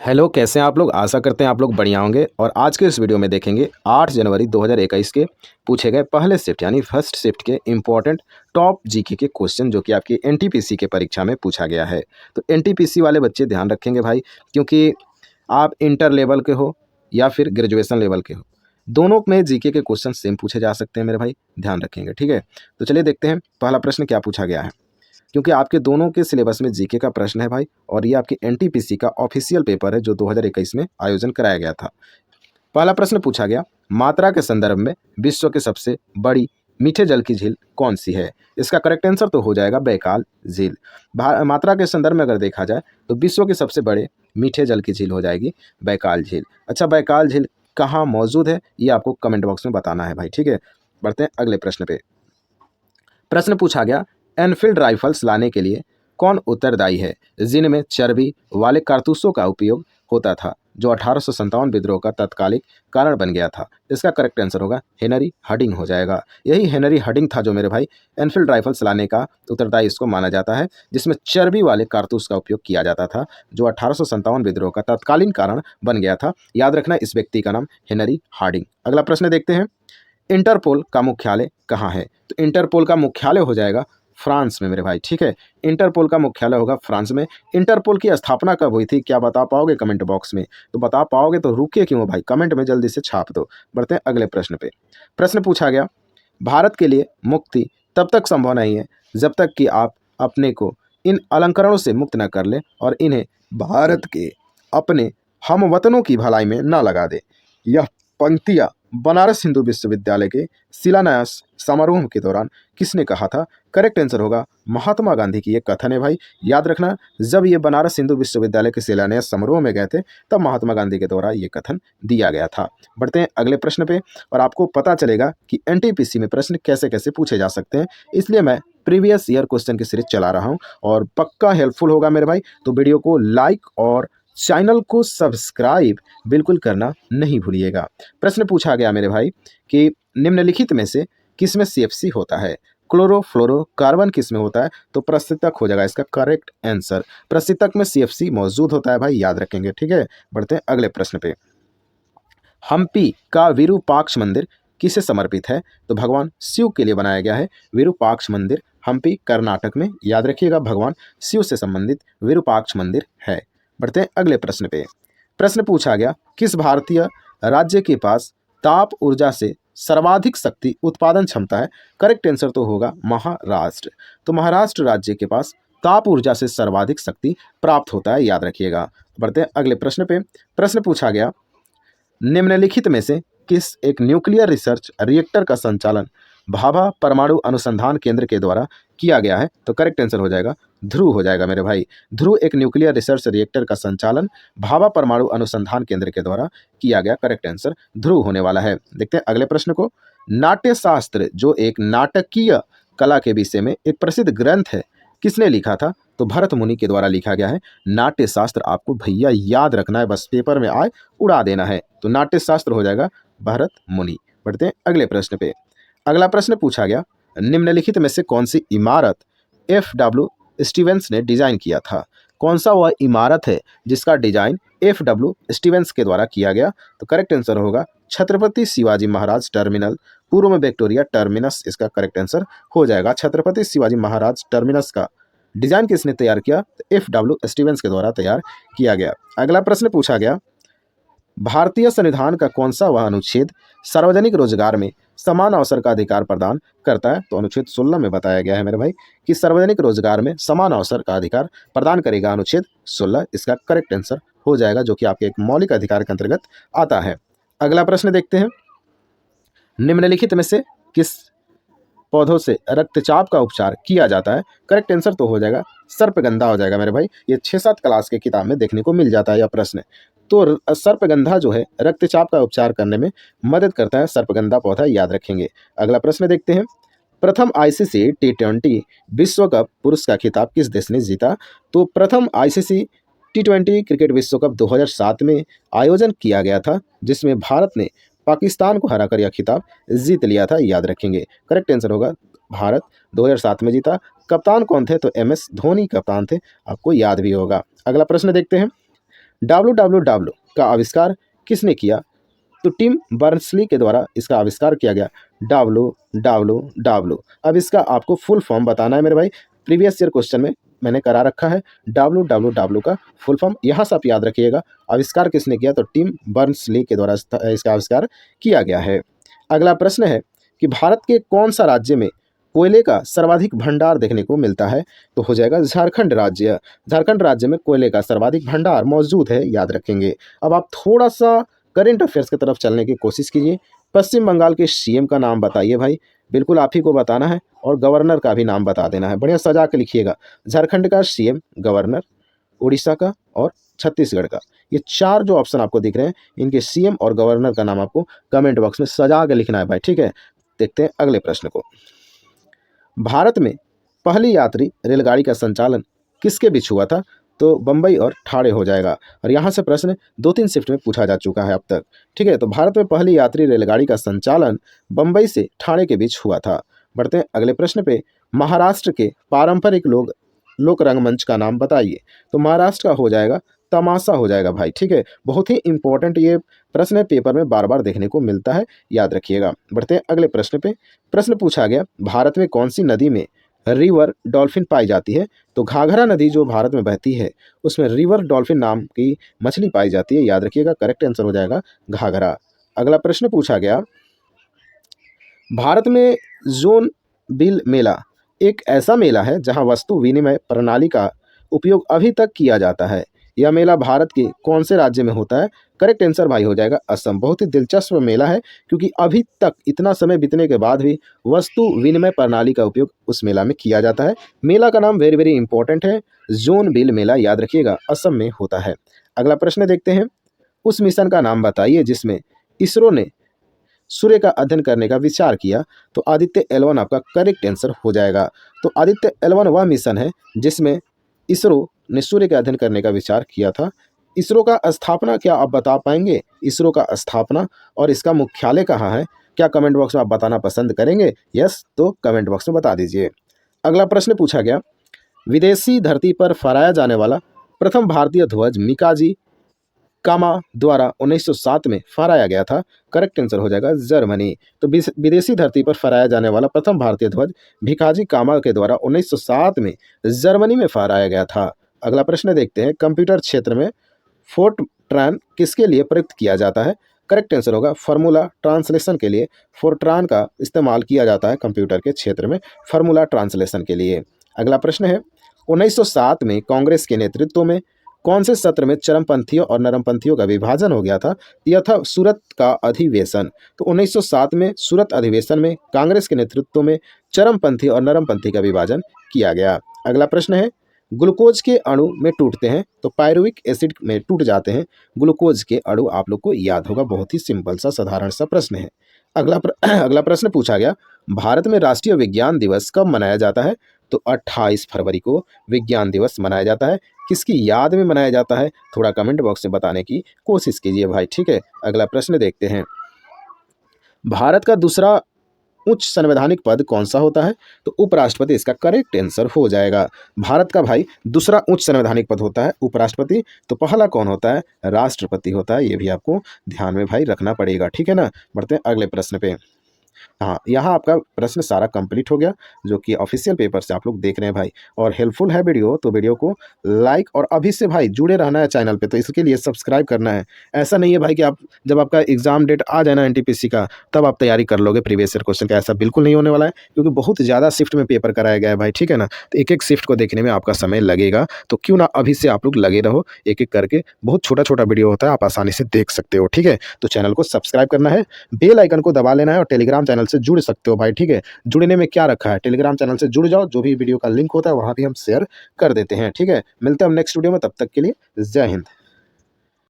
Hello, कैसे हैं आप लोग? आशा करते हैं आप लोग बढ़िया होंगे। और आज के इस वीडियो में देखेंगे 8 जनवरी 2021 के पूछे गए पहले शिफ्ट यानी फर्स्ट शिफ्ट के इम्पोर्टेंट टॉप जीके के क्वेश्चन जो कि आपकी एनटीपीसी के परीक्षा में पूछा गया है। तो एनटीपीसी वाले बच्चे ध्यान रखेंगे भाई, क्योंकि आप इंटर लेवल के हो या फिर ग्रेजुएशन लेवल के हो, दोनों में जीके के क्वेश्चन सेम पूछे जा सकते हैं मेरे भाई, ध्यान रखेंगे। ठीक है, तो चलिए देखते हैं पहला प्रश्न क्या पूछा गया है, क्योंकि आपके दोनों के सिलेबस में जीके का प्रश्न है भाई। और ये आपकी एनटीपीसी का ऑफिशियल पेपर है जो 2021 में आयोजन कराया गया था। पहला प्रश्न पूछा गया, मात्रा के संदर्भ में विश्व की सबसे बड़ी मीठे जल की झील कौन सी है? इसका करेक्ट आंसर तो हो जाएगा बैकाल झील। मात्रा के संदर्भ में अगर देखा जाए तो विश्व के सबसे बड़े मीठे जल की झील हो जाएगी बैकाल झील। अच्छा, बैकाल झील कहाँ मौजूद है ये आपको कमेंट बॉक्स में बताना है भाई। ठीक है, बढ़ते हैं अगले प्रश्न पे। प्रश्न पूछा गया, एनफील्ड राइफल्स लाने के लिए कौन उत्तरदायी है जिनमें चर्बी वाले कारतूसों का उपयोग होता था, जो 1857 विद्रोह का तत्कालिक कारण बन गया था? इसका करेक्ट आंसर होगा हेनरी हडिंग हो जाएगा। यही हेनरी हडिंग था जो मेरे भाई एनफील्ड राइफल्स लाने का उत्तरदायी इसको माना जाता है, जिसमें चर्बी वाले कारतूस का उपयोग किया जाता था, जो 1857 विद्रोह का तत्कालीन कारण बन गया था। याद रखना, इस व्यक्ति का नाम हेनरी हार्डिंग। अगला प्रश्न देखते हैं, इंटरपोल का मुख्यालय कहाँ है? तो इंटरपोल का मुख्यालय हो जाएगा फ्रांस में मेरे भाई। ठीक है, इंटरपोल का मुख्यालय होगा फ्रांस में। इंटरपोल की स्थापना कब हुई थी, क्या बता पाओगे कमेंट बॉक्स में? तो बता पाओगे तो रुके क्यों भाई, कमेंट में जल्दी से छाप दो। बढ़ते हैं अगले प्रश्न पे। प्रश्न पूछा गया, भारत के लिए मुक्ति तब तक संभव नहीं है जब तक कि आप अपने को इन अलंकरणों से मुक्त न कर ले और इन्हें भारत के अपने हमवतनों की भलाई में न लगा दे। यह पंक्तियाँ बनारस हिंदू विश्वविद्यालय के शिलान्यास समारोह के दौरान किसने कहा था? करेक्ट आंसर होगा महात्मा गांधी की ये कथन है भाई। याद रखना, जब ये बनारस हिंदू विश्वविद्यालय के शिलान्यास समारोह में गए थे तब महात्मा गांधी के द्वारा ये कथन दिया गया था। बढ़ते हैं अगले प्रश्न पे और आपको पता चलेगा कि एनटीपीसी में प्रश्न कैसे कैसे पूछे जा सकते हैं, इसलिए मैं प्रीवियस ईयर क्वेश्चन की सीरीज चला रहा हूँ और पक्का हेल्पफुल होगा मेरे भाई। तो वीडियो को लाइक और चैनल को सब्सक्राइब बिल्कुल करना नहीं भूलिएगा। प्रश्न पूछा गया मेरे भाई कि निम्नलिखित में से किसमें सीएफसी होता है? क्लोरोफ्लोरोकार्बन किसमें होता है? तो प्रस्थितक हो जाएगा इसका करेक्ट आंसर। प्रस्थितक में सीएफसी मौजूद होता है भाई, याद रखेंगे। ठीक है, बढ़ते हैं अगले प्रश्न पे। हम्पी का विरूपाक्ष मंदिर किसे समर्पित है? तो भगवान शिव के लिए बनाया गया है विरूपाक्ष मंदिर। हम्पी कर्नाटक में, याद रखिएगा, भगवान शिव से संबंधित विरूपाक्ष मंदिर है। बढ़ते हैं अगले प्रश्न पे। प्रश्न पूछा गया, किस भारतीय राज्य के पास ताप ऊर्जा से सर्वाधिक शक्ति उत्पादन क्षमता है? करेक्ट आंसर तो होगा महाराष्ट्र। तो महाराष्ट्र राज्य के पास ताप ऊर्जा से सर्वाधिक शक्ति प्राप्त होता है, याद रखिएगा। बढ़ते हैं अगले प्रश्न पे। प्रश्न पूछा गया, निम्नलिखित में से किस एक न्यूक्लियर रिसर्च रिएक्टर का संचालन भाभा परमाणु अनुसंधान केंद्र के द्वारा किया गया है? तो करेक्ट आंसर हो जाएगा ध्रुव हो जाएगा मेरे भाई। ध्रुव एक न्यूक्लियर रिसर्च रिएक्टर का संचालन भाभा परमाणु अनुसंधान केंद्र के द्वारा किया गया। करेक्ट आंसर ध्रुव होने वाला है। देखते हैं अगले प्रश्न को। नाट्य शास्त्र जो एक नाटकीय कला के विषय में एक प्रसिद्ध ग्रंथ है, किसने लिखा था? तो भरत मुनि के द्वारा लिखा गया है नाट्य शास्त्र। आपको भैया याद रखना है, बस पेपर में आए उड़ा देना है। तो नाट्य शास्त्र हो जाएगा भरत मुनि। बढ़ते हैं अगले प्रश्न पे। अगला प्रश्न पूछा गया, निम्नलिखित में से कौन सी इमारत एफ.डब्ल्यू. स्टीवेंस ने डिजाइन किया था? कौन सा वह इमारत है जिसका डिजाइन एफ.डब्ल्यू. स्टीवेंस के द्वारा किया गया? तो करेक्ट आंसर होगा छत्रपति शिवाजी महाराज टर्मिनल, पूर्व में विक्टोरिया टर्मिनस इसका करेक्ट आंसर हो जाएगा। छत्रपति शिवाजी महाराज टर्मिनस का डिजाइन किसने तैयार किया? तो एफ.डब्ल्यू. स्टीवेंस के द्वारा तैयार किया गया। अगला प्रश्न पूछा गया, भारतीय संविधान का कौन सा वह अनुच्छेद सार्वजनिक रोजगार में समान अवसर का अधिकार प्रदान करता है? तो अनुच्छेद 16 में बताया गया है मेरे भाई कि सार्वजनिक रोजगार में समान अवसर का अधिकार प्रदान करेगा अनुच्छेद 16। इसका करेक्ट आंसर हो जाएगा, जो कि आपके एक मौलिक अधिकार के अंतर्गत आता है। अगला प्रश्न देखते हैं, निम्नलिखित में से किस पौधों से रक्तचाप का उपचार किया जाता है? करेक्ट आंसर तो हो जाएगा सर्पगंधा हो जाएगा मेरे भाई। ये 6-7 क्लास के किताब में देखने को मिल जाता है यह प्रश्न। तो सर्पगंधा जो है रक्तचाप का उपचार करने में मदद करता है, सर्पगंधा पौधा, याद रखेंगे। अगला प्रश्न देखते हैं, प्रथम आईसीसी टी20 विश्व कप पुरुष का खिताब किस देश ने जीता? तो प्रथम आईसीसी टी20 क्रिकेट विश्व कप 2007 में आयोजन किया गया था, जिसमें भारत ने पाकिस्तान को हराकर यह खिताब जीत लिया था, याद रखेंगे। करेक्ट आंसर होगा भारत 2007 में जीता। कप्तान कौन थे? तो एमएस धोनी कप्तान थे, आपको याद भी होगा। अगला प्रश्न देखते हैं, WWW का आविष्कार किसने किया? तो टिम बर्नर्स-ली के द्वारा इसका आविष्कार किया गया। WWW। अब इसका आपको फुल फॉर्म बताना है मेरे भाई। प्रीवियस ईयर क्वेश्चन में मैंने करा रखा है WWW का फुल फॉर्म, यहाँ से आप याद रखिएगा। आविष्कार किसने किया? तो टिम बर्नर्स-ली के द्वारा इसका आविष्कार किया गया है। अगला प्रश्न है कि भारत के कौन सा राज्य में कोयले का सर्वाधिक भंडार देखने को मिलता है? तो हो जाएगा झारखंड राज्य। झारखंड राज्य में कोयले का सर्वाधिक भंडार मौजूद है, याद रखेंगे। अब आप थोड़ा सा करंट अफेयर्स की तरफ चलने की कोशिश कीजिए। पश्चिम बंगाल के सीएम का नाम बताइए भाई, बिल्कुल आप ही को बताना है, और गवर्नर का भी नाम बता देना है, बढ़िया सजा के लिखिएगा। झारखंड का सीएम, गवर्नर, उड़ीसा का और छत्तीसगढ़ का, ये 4 जो ऑप्शन आपको दिख रहे हैं, इनके सीएम और गवर्नर का नाम आपको कमेंट बॉक्स में सजा के लिखना है भाई, ठीक है। देखते हैं अगले प्रश्न को। भारत में पहली यात्री रेलगाड़ी का संचालन किसके बीच हुआ था? तो बम्बई और ठाणे हो जाएगा। और यहाँ से प्रश्न 2-3 शिफ्ट में पूछा जा चुका है अब तक, ठीक है। तो भारत में पहली यात्री रेलगाड़ी का संचालन बम्बई से ठाणे के बीच हुआ था। बढ़ते हैं अगले प्रश्न पे। महाराष्ट्र के पारंपरिक लोक रंगमंच का नाम बताइए। तो महाराष्ट्र का हो जाएगा तमाशा हो जाएगा भाई, ठीक है। बहुत ही इंपॉर्टेंट ये प्रश्न है, पेपर में बार बार देखने को मिलता है, याद रखिएगा। बढ़ते हैं अगले प्रश्न पे। प्रश्न पूछा गया, भारत में कौन सी नदी में रिवर डॉल्फिन पाई जाती है? तो घाघरा नदी जो भारत में बहती है, उसमें रिवर डॉल्फिन नाम की मछली पाई जाती है, याद रखिएगा। करेक्ट आंसर हो जाएगा घाघरा। अगला प्रश्न पूछा गया, भारत में जोन बिल मेला एक ऐसा मेला है जहां वस्तु विनिमय प्रणाली का उपयोग अभी तक किया जाता है। यह मेला भारत के कौन से राज्य में होता है? करेक्ट आंसर भाई हो जाएगा असम। बहुत ही दिलचस्प मेला है, क्योंकि अभी तक इतना समय बीतने के बाद भी वस्तु विनिमय प्रणाली का उपयोग उस मेला में किया जाता है। मेला का नाम वेरी वेरी इंपॉर्टेंट है, जोन बिल मेला, याद रखिएगा, असम में होता है। अगला प्रश्न देखते हैं। उस मिशन का नाम बताइए जिसमें इसरो ने सूर्य का अध्ययन करने का विचार किया। तो आदित्य L1 आपका करेक्ट आंसर हो जाएगा। तो आदित्य L1 वह मिशन है जिसमें इसरो ने सूर्य का अध्ययन करने का विचार किया था। इसरो का स्थापना क्या आप बता पाएंगे? इसरो का स्थापना और इसका मुख्यालय कहाँ है? क्या कमेंट बॉक्स में आप बताना पसंद करेंगे? यस, तो कमेंट बॉक्स में बता दीजिए। अगला प्रश्न पूछा गया, विदेशी धरती पर फहराया जाने वाला प्रथम भारतीय ध्वज मिकाजी कामा द्वारा 1907 में फहराया गया था। करेक्ट आंसर हो जाएगा जर्मनी। तो विदेशी धरती पर फहराया जाने वाला प्रथम भारतीय ध्वज भिकाजी कामा के द्वारा 1907 में जर्मनी में फहराया गया था। अगला प्रश्न देखते हैं, कंप्यूटर क्षेत्र में फोर्ट्रान किसके लिए प्रयुक्त किया जाता है? करेक्ट आंसर होगा फार्मूला ट्रांसलेशन के लिए फोर्ट्रान का इस्तेमाल किया जाता है कंप्यूटर के क्षेत्र में, फार्मूला ट्रांसलेशन के लिए। अगला प्रश्न है, 1907 में कांग्रेस के नेतृत्व में कौन से सत्र में चरमपंथियों और नरमपंथियों का विभाजन हो गया था? यह था सूरत का अधिवेशन। तो 1907 में सूरत अधिवेशन में कांग्रेस के नेतृत्व में चरमपंथी और नरमपंथी का विभाजन किया गया। अगला प्रश्न है, ग्लूकोज के अणु में टूटते हैं तो पायरुविक एसिड में टूट जाते हैं। ग्लूकोज के अणु आप लोग को याद होगा, बहुत ही सिंपल सा साधारण सा प्रश्न है। अगला प्रश्न पूछा गया, भारत में राष्ट्रीय विज्ञान दिवस कब मनाया जाता है? तो 28 फरवरी को विज्ञान दिवस मनाया जाता है। किसकी याद में मनाया जाता है? थोड़ा कमेंट बॉक्स में बताने की कोशिश कीजिए भाई, ठीक है। अगला प्रश्न देखते हैं, भारत का दूसरा उच्च संवैधानिक पद कौन सा होता है? तो उपराष्ट्रपति इसका करेक्ट आंसर हो जाएगा। भारत का भाई दूसरा उच्च संवैधानिक पद होता है उपराष्ट्रपति। तो पहला कौन होता है? राष्ट्रपति होता है। ये भी आपको ध्यान में भाई रखना पड़ेगा, ठीक है ना। बढ़ते हैं अगले प्रश्न पे। हाँ, यहाँ आपका प्रश्न सारा कंप्लीट हो गया, जो कि ऑफिशियल पेपर से आप लोग देख रहे हैं भाई। और हेल्पफुल है वीडियो तो वीडियो को लाइक, और अभी से भाई जुड़े रहना है चैनल पे, तो इसके लिए सब्सक्राइब करना है। ऐसा नहीं है भाई कि आप जब आपका एग्जाम डेट आ जाए ना एनटीपीसी का, तब आप तैयारी कर लोगे प्रीवियस ईयर क्वेश्चन का, ऐसा बिल्कुल नहीं होने वाला है, क्योंकि बहुत ज़्यादा शिफ्ट में पेपर कराया गया है भाई, ठीक है ना। तो एक एक शिफ्ट को देखने में आपका समय लगेगा, तो क्यों ना अभी से आप लोग लगे रहो, एक एक करके बहुत छोटा छोटा वीडियो होता है, आप आसानी से देख सकते हो, ठीक है। तो चैनल को सब्सक्राइब करना है, बेल आइकन को दबा लेना है, और टेलीग्राम चैनल से जुड़ सकते हो भाई, ठीक है। जुड़ने में क्या रखा है, टेलीग्राम चैनल से जुड़ जाओ, जो भी वीडियो का लिंक होता है वहाँ भी हम शेयर कर देते हैं, ठीक है। मिलते हैं हम नेक्स्ट वीडियो में, तब तक के लिए जय हिंद।